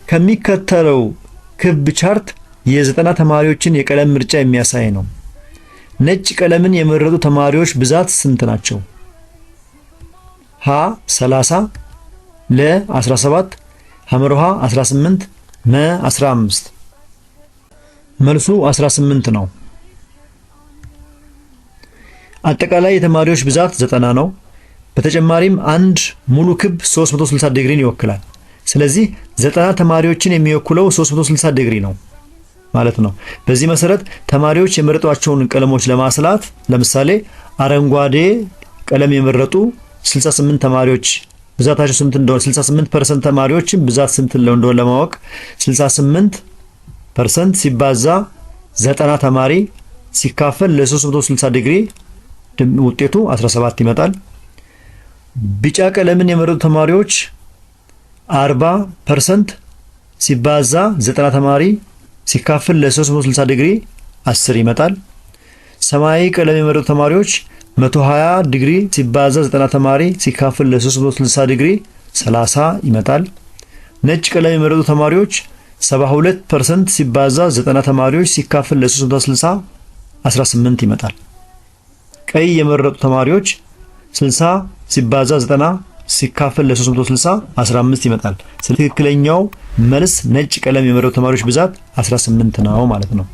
ከሚከተለው ክብ ቻርት የ90 ተማሪዎችን የቀለም ምርጫ የሚያሳይ ነው። ነጭ ቀለምን የመረጡ ተማሪዎች ብዛት ስንት ናቸው? ሀ 30፣ ለ 17፣ ሐመርሃ 18፣ መ 15። መልሱ 18 ነው። አጠቃላይ የተማሪዎች ብዛት 90 ነው። በተጨማሪም አንድ ሙሉ ክብ 360 ዲግሪን ይወክላል። ስለዚህ 90 ተማሪዎችን የሚወክለው 360 ዲግሪ ነው ማለት ነው። በዚህ መሰረት ተማሪዎች የመረጧቸውን ቀለሞች ለማስላት ለምሳሌ አረንጓዴ ቀለም የመረጡ 68 ተማሪዎች ብዛታቸው ስንት እንደሆነ 68% ተማሪዎችን ብዛት ስንት እንደሆነ ለማወቅ 68% ሲባዛ 90 ተማሪ ሲካፈል ለ360 ዲግሪ ውጤቱ 17 ይመጣል። ቢጫ ቀለምን የመረጡ ተማሪዎች 40% ሲባዛ 90 ተማሪ ሲካፈል ለ360 ዲግሪ 10 ይመጣል። ሰማያዊ ቀለም የመረጡ ተማሪዎች 120 ዲግሪ ሲባዛ 90 ተማሪ ሲካፈል ለ360 ዲግሪ 30 ይመጣል። ነጭ ቀለም የመረጡ ተማሪዎች 72% ሲባዛ 90 ተማሪዎች ሲካፈል ለ360 18 ይመጣል። ቀይ የመረጡ ተማሪዎች 60 ሲባዛ 90 ሲካፈል ለ360 15 ይመጣል። ትክክለኛው መልስ ነጭ ቀለም የመረጡ ተማሪዎች ብዛት 18 ነው ማለት ነው።